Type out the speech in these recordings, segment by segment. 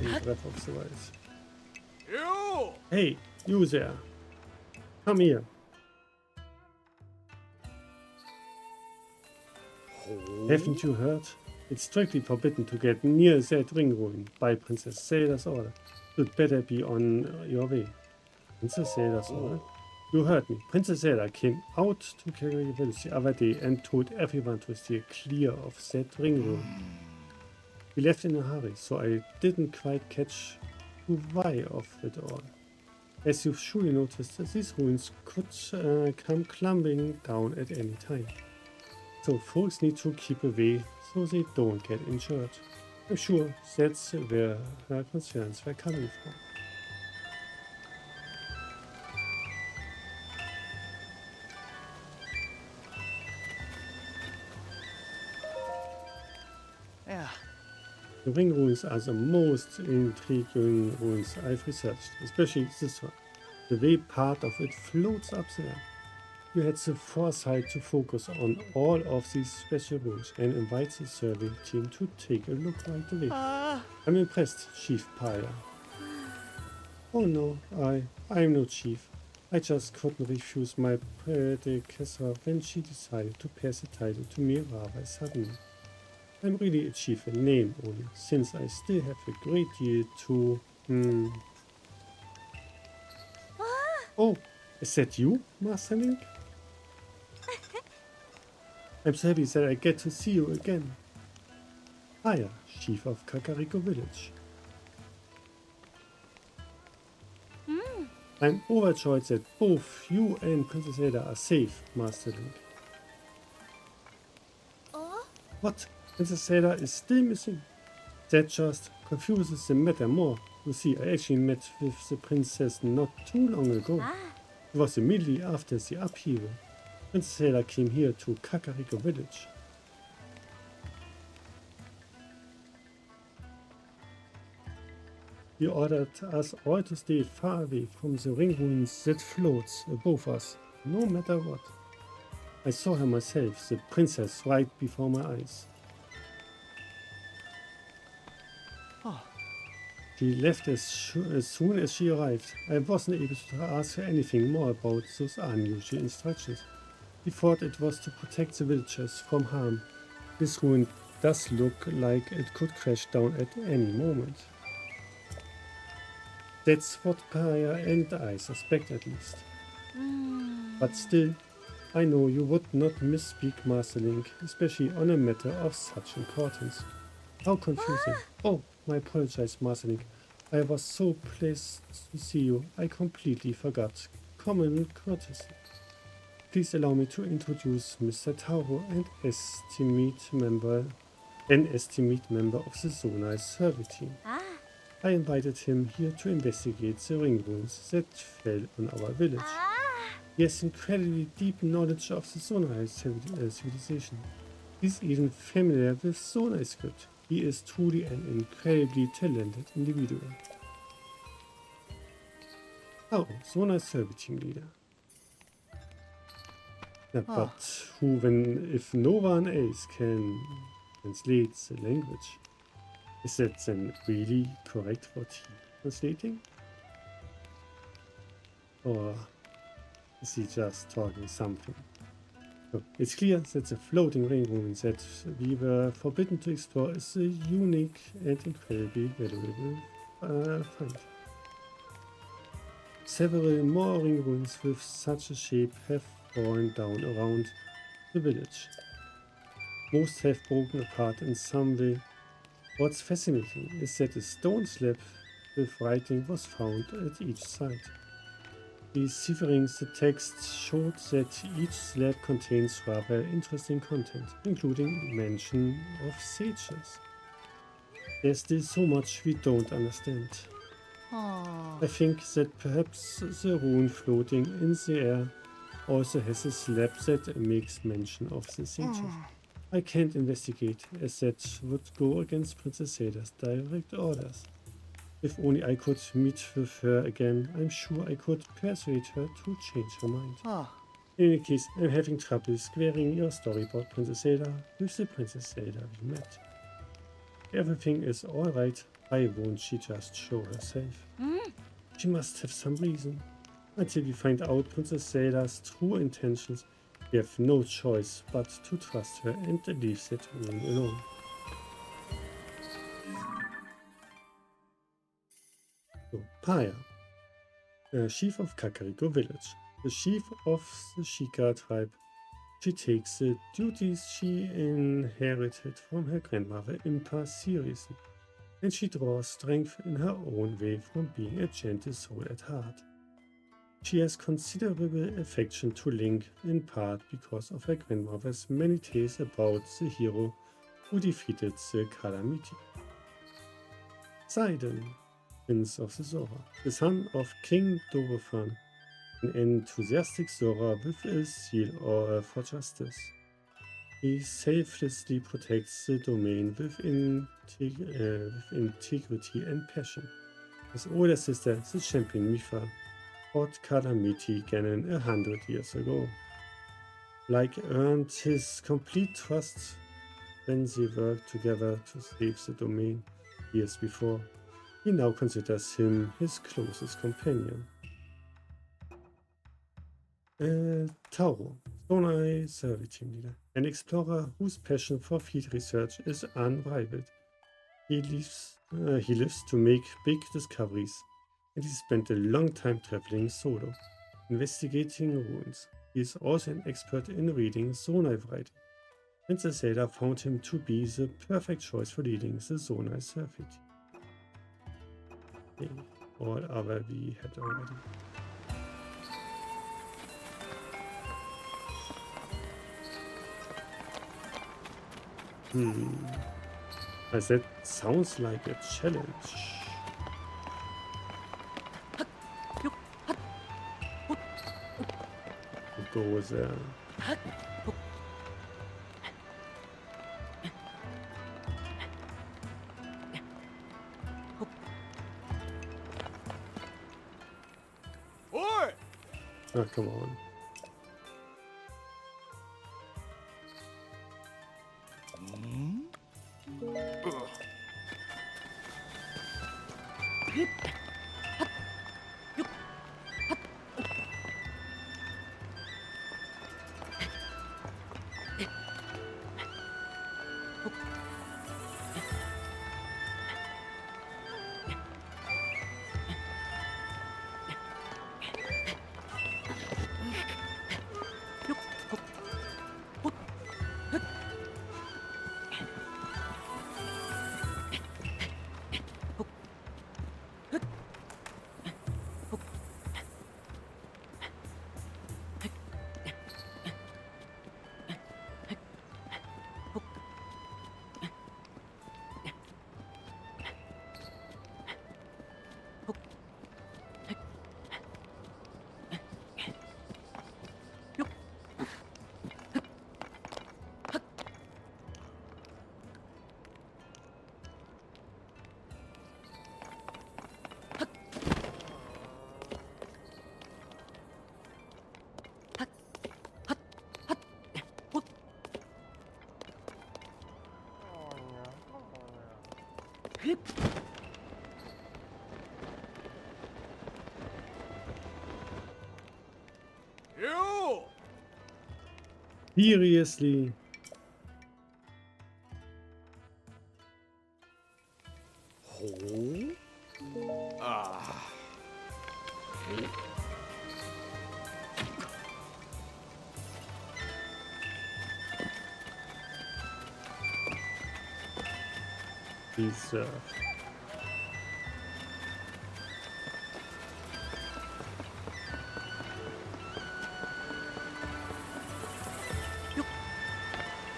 from Breath of the Wild. You! Hey, you there. Come here. Haven't you heard? It's strictly forbidden to get near that ring ruin by Princess Zelda's order. You'd better be on your way. Princess Zelda's order? You heard me. Princess Zelda came out to Kakariko Village the other day and told everyone to steer clear of that ring ruin. We left in a hurry, so I didn't quite catch the why of it all. As you've surely noticed, these ruins could come clumbing down at any time. So folks need to keep away so they don't get injured. I'm sure that's where her concerns were coming from. Yeah. The ring ruins are the most intriguing ruins I've researched, especially this one. The way part of it floats up there. You had the foresight to focus on all of these special rules and invite the survey team to take a look right away. I'm impressed, Chief Pyre. Oh no, I'm no chief. I just couldn't refuse my predecessor when she decided to pass the title to me rather suddenly. I'm really a chief in name only, since I still have a great deal to... Oh, is that you, Master Link? I'm so happy that I get to see you again. Hiya, Chief of Kakariko Village. I'm overjoyed that both you and Princess Zelda are safe, Master Link. What? Princess Zelda is still missing? That just confuses the matter more. You see, I actually met with the princess not too long ago. It was immediately after the upheaval. Princess Zelda came here to Kakariko Village. He ordered us all to stay far away from the ring ruins that floats above us, no matter what. I saw her myself, the princess, right before my eyes. She left as soon as she arrived. I wasn't able to ask her anything more about those unusual instructions. We thought it was to protect the villagers from harm. This ruin does look like it could crash down at any moment. That's what Paya and I suspect at least. But still, I know you would not misspeak, Master Link, especially on a matter of such importance. How confusing. Oh, my apologies, Master Link. I was so pleased to see you, I completely forgot. Common courtesy. Please allow me to introduce Mr. Tauro, an esteemed member of the Zonai survey team. I invited him here to investigate the ring ruins that fell on our village. He has incredibly deep knowledge of the Zonai civilization. He's even familiar with Zonai script. He is truly an incredibly talented individual. Oh, Zonai survey team leader. Yeah, but if no one else can translate the language, is that then really correct what he's translating? Or is he just talking something? So it's clear that the floating ring ruin that we were forbidden to explore is a unique and incredibly valuable find. Several more ring ruins with such a shape have fallen down around the village. Most have broken apart in some way. What's fascinating is that a stone slab with writing was found at each side. Deciphering the text showed that each slab contains rather interesting content, including mention of sages. There's still so much we don't understand. I think that perhaps the rune floating in the air also has a slab that makes mention of the sages. I can't investigate, as that would go against Princess Zelda's direct orders. If only I could meet with her again, I'm sure I could persuade her to change her mind. In any case, I'm having trouble squaring your story about Princess Zelda with the Princess Zelda we met. Everything is alright, Why won't she just show herself? She must have some reason. Until we find out Princess Zelda's true intentions, we have no choice but to trust her and leave that room alone. So, Paya, chief of Kakariko village, the chief of the Sheikah tribe. She takes the duties she inherited from her grandmother Impa seriously, and she draws strength in her own way from being a gentle soul at heart. She has considerable affection to Link, in part because of her grandmother's many tales about the hero who defeated the Calamity. Sidon, Prince of the Zora, the son of King Dorothan, an enthusiastic Zora with a zeal for justice. He selflessly protects the domain with integrity and passion. His older sister, the champion Mifa, fought Calamity Ganon 100 years ago. Like earned his complete trust when they worked together to save the domain years before. He now considers him his closest companion. Tauro, Zonai Survey Team Leader, an explorer whose passion for field research is unrivaled. He lives to make big discoveries, and he spent a long time traveling solo, investigating ruins. He is also an expert in reading Zonai writing. Princess Zelda found him to be the perfect choice for leading the Zonai Survey Team. Okay. All other we had already. That sounds like a challenge. We'll go there. Oi! Oh, come on. You! Seriously? Oh? Ah. He's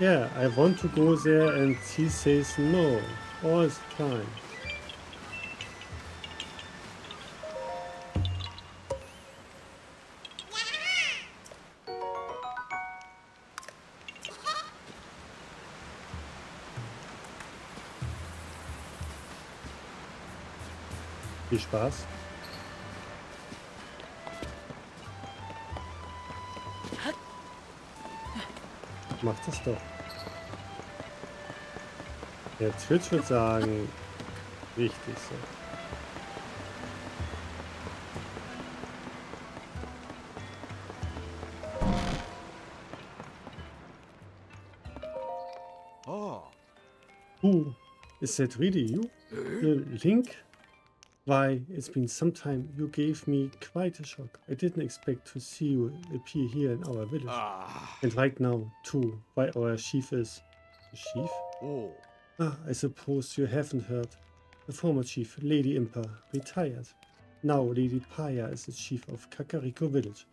yeah, I want to go there and he says no all the time. Viel Spaß. Mach das doch. Der Twitch wird sagen, Richtig so. Oh. Ooh, is that really you? Link? Why, it's been some time. You gave me quite a shock. I didn't expect to see you appear here in our village. Ah. And right now, too, why our chief is... Chief? Oh. Ah, I suppose you haven't heard. The former chief, Lady Impa, retired. Now Lady Paya is the chief of Kakariko village.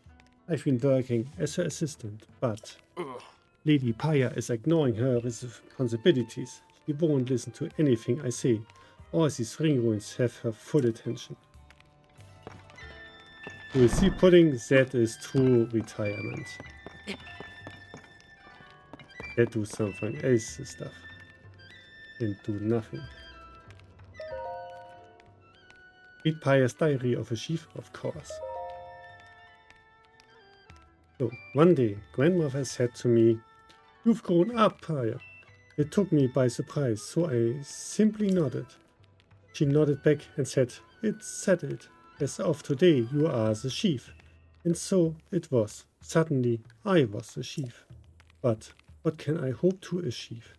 I've been working as her assistant, but Ugh. Lady Paya is ignoring her responsibilities. She won't listen to anything I say. All these ring ruins have her full attention. You will see pudding, that is true retirement. They do something else stuff and do nothing. Read Paya's diary of a chief, of course. So, one day, grandmother said to me, "You've grown up, Paya." It took me by surprise, so I simply nodded. She nodded back and said, "It's settled. As of today, you are the chief." And so it was. Suddenly, I was the chief. But what can I hope to achieve?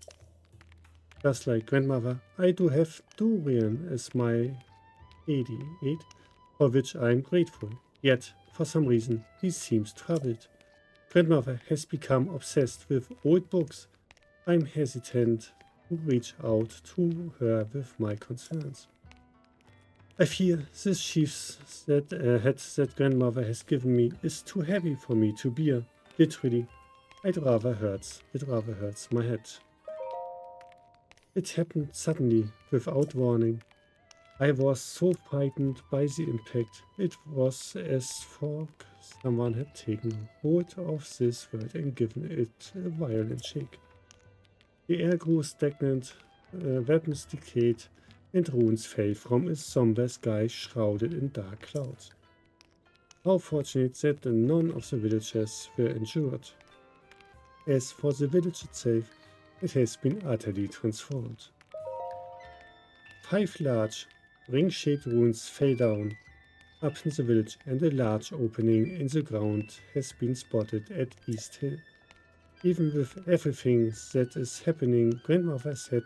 Just like grandmother, I do have Durian as my 88, for which I am grateful. Yet, for some reason, he seems troubled. Grandmother has become obsessed with old books. I'm hesitant to reach out to her with my concerns. I fear this chief's head that grandmother has given me is too heavy for me to bear. Literally, it rather hurts my head. It happened suddenly, without warning. I was so frightened by the impact. It was as though someone had taken hold of this world and given it a violent shake. The air grew stagnant, weapons decayed, and ruins fell from a somber sky shrouded in dark clouds. How fortunate that none of the villagers were injured. As for the village itself, it has been utterly transformed. 5 large, ring-shaped ruins fell down up in the village, and a large opening in the ground has been spotted at East Hill. Even with everything that is happening, grandmother said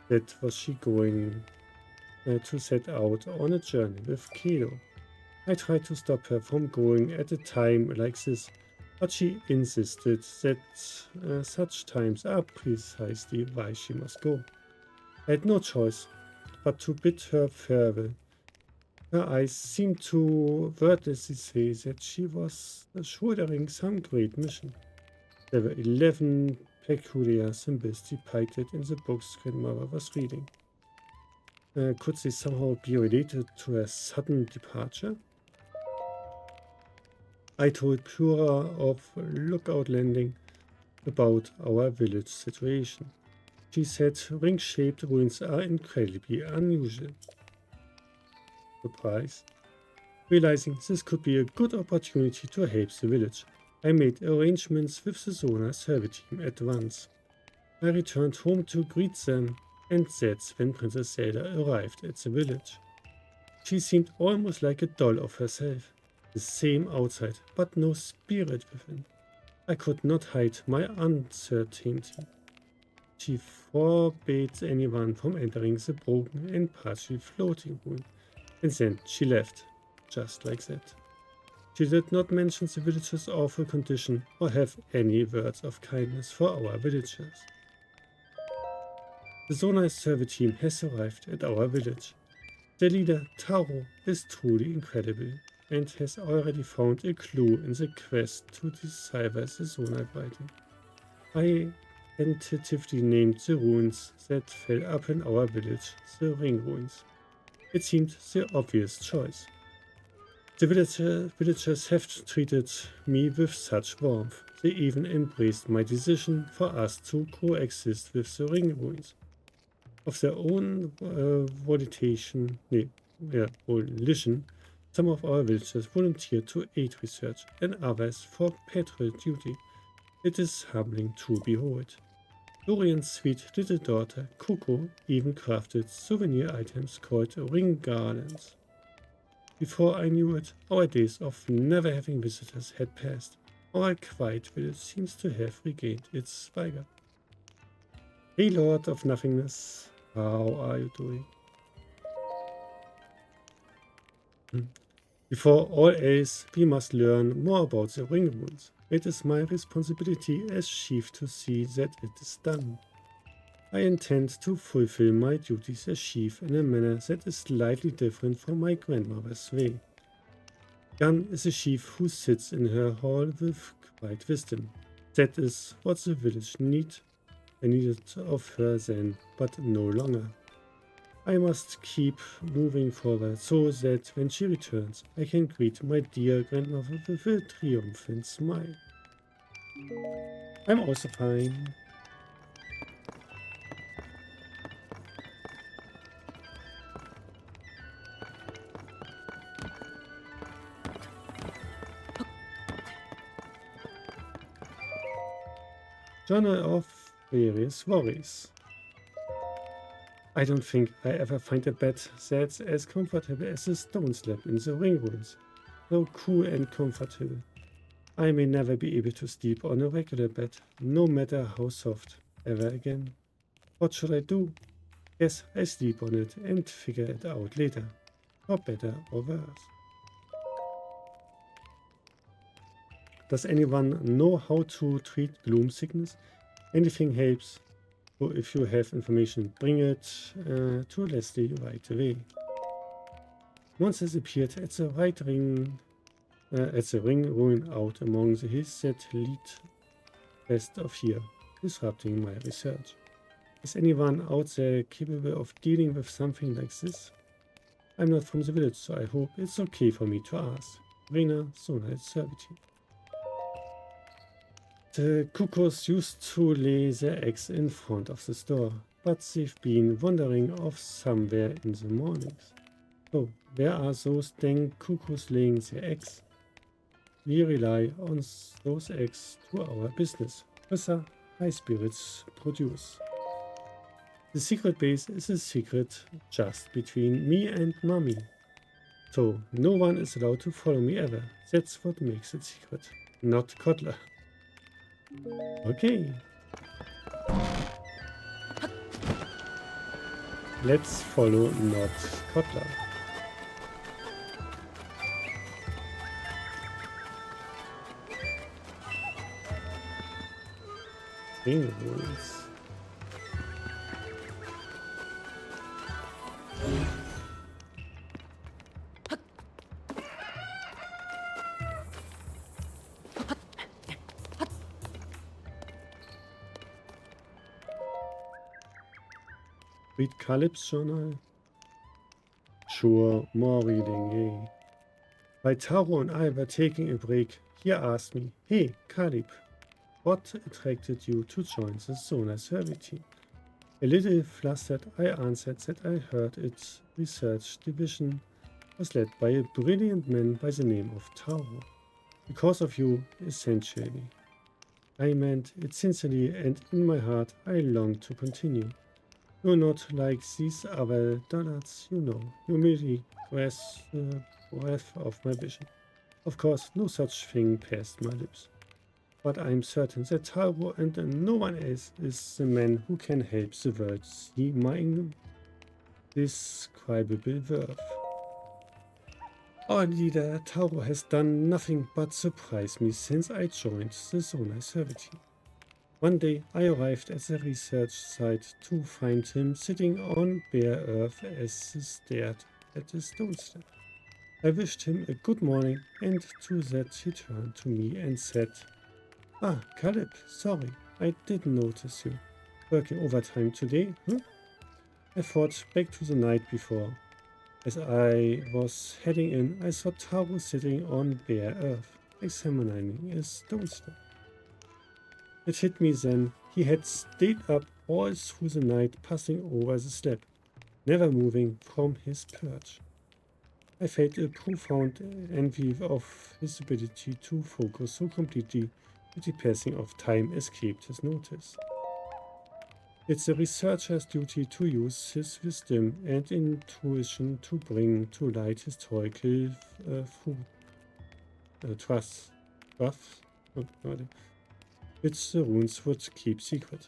that was she going to set out on a journey with Kilo. I tried to stop her from going at a time like this, but she insisted that such times are precisely why she must go. I had no choice but to bid her farewell. Her eyes seemed to wordlessly say that she was shouldering some great mission. There were 11 peculiar symbols depicted in the books grandmother was reading. Could they somehow be related to a sudden departure? I told Plura of Lookout Landing about our village situation. She said ring-shaped ruins are incredibly unusual. Surprise. Realizing this could be a good opportunity to help the village, I made arrangements with the Zona survey team at once. I returned home to greet them, and that's when Princess Zelda arrived at the village. She seemed almost like a doll of herself, the same outside, but no spirit within. I could not hide my uncertainty. She forbade anyone from entering the broken and partially floating ruin, and then she left, just like that. She did not mention the village's awful condition or have any words of kindness for our villagers. The Zona survey team has arrived at our village. The leader, Taro, is truly incredible and has already found a clue in the quest to decipher the Zona writing. I tentatively named the ruins that fell up in our village the ring ruins. It seemed the obvious choice. The villagers have treated me with such warmth. They even embraced my decision for us to coexist with the ring ruins. Of their own volition, some of our villagers volunteered to aid research and others for patrol duty. It is humbling to behold. Dorian's sweet little daughter, Coco, even crafted souvenir items called ring garlands. Before I knew it, our days of never having visitors had passed. Our quiet village seems to have regained its swagger. Hey, Lord of Nothingness, how are you doing? Before all else, we must learn more about the ring rules. It is my responsibility as chief to see that it is done. I intend to fulfill my duties as chief in a manner that is slightly different from my grandmother's way. Gun is a chief who sits in her hall with quiet wisdom. That is what the village needed of her then, but no longer. I must keep moving forward so that when she returns, I can greet my dear grandmother with a triumphant smile. I'm also fine. Journal of Various Worries. I don't think I ever find a bed that's as comfortable as a stone slab in the ring ruins. So cool and comfortable. I may never be able to sleep on a regular bed, no matter how soft, ever again. What should I do? Guess I sleep on it and figure it out later, for better or worse. Does anyone know how to treat gloom sickness? Anything helps. So if you have information, bring it to Leslie right away. Monsters appeared at the ring ruin out among the hills that lead west of here, disrupting my research. Is anyone out there capable of dealing with something like this? I'm not from the village, so I hope it's okay for me to ask. Rena, Sonal Servitude. The cuckoos used to lay their eggs in front of the store, but they've been wandering off somewhere in the mornings. So, where are those dang cuckoos laying their eggs? We rely on those eggs to our business. Pressure, high spirits produce. The secret base is a secret just between me and Mommy. So, no one is allowed to follow me ever. That's what makes it secret. Not Kotler. Okay. Let's follow not Kotler. Ring rules. Read Caleb's journal? Sure, more reading, yay. While Taro and I were taking a break, he asked me, "Hey, Caleb, what attracted you to join the Sonar Survey team?" A little flustered, I answered that I heard its research division was led by a brilliant man by the name of Taro. Because of you, essentially. I meant it sincerely, and in my heart I longed to continue. You're not like these other dullards, you know. You merely grasp the breadth of my vision. Of course, no such thing passed my lips. But I'm certain that Taro and no one else is the man who can help the world see my indescribable worth. Our leader, Taro, has done nothing but surprise me since I joined the Sonar Survey team. One day, I arrived at the research site to find him sitting on bare earth as he stared at the stone slab. I wished him a good morning, and to that he turned to me and said, "Ah, Caleb, sorry, I didn't notice you. Working overtime today, huh?" I thought back to the night before. As I was heading in, I saw Taro sitting on bare earth, examining a stone slab. It hit me then. He had stayed up all through the night, passing over the slab, never moving from his perch. I felt a profound envy of his ability to focus so completely that the passing of time escaped his notice. It's a researcher's duty to use his wisdom and intuition to bring to light historical truths, which the runes would keep secret.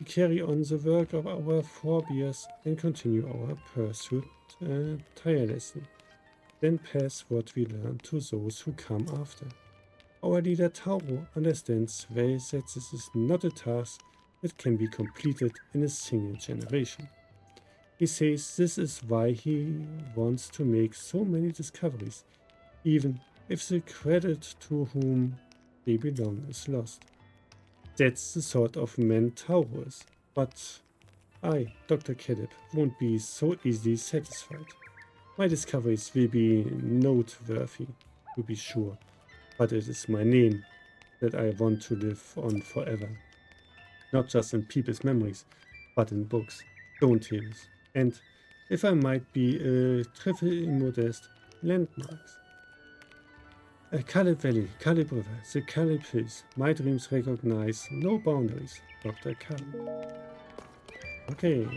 We carry on the work of our forebears and continue our pursuit tirelessly, then pass what we learn to those who come after. Our leader Tauro understands well that this is not a task that can be completed in a single generation. He says this is why he wants to make so many discoveries, even if the credit to whom they belong is lost. That's the sort of man Tauro is, but I, Dr. Caleb, won't be so easily satisfied. My discoveries will be noteworthy, to be sure, but it is my name that I want to live on forever. Not just in people's memories, but in books, stone tables, and, if I might be a trifle immodest, landmarks. Caleb Valley, Caleb River, the Caleb Hills. My dreams recognize no boundaries, Dr. Caleb. Okay.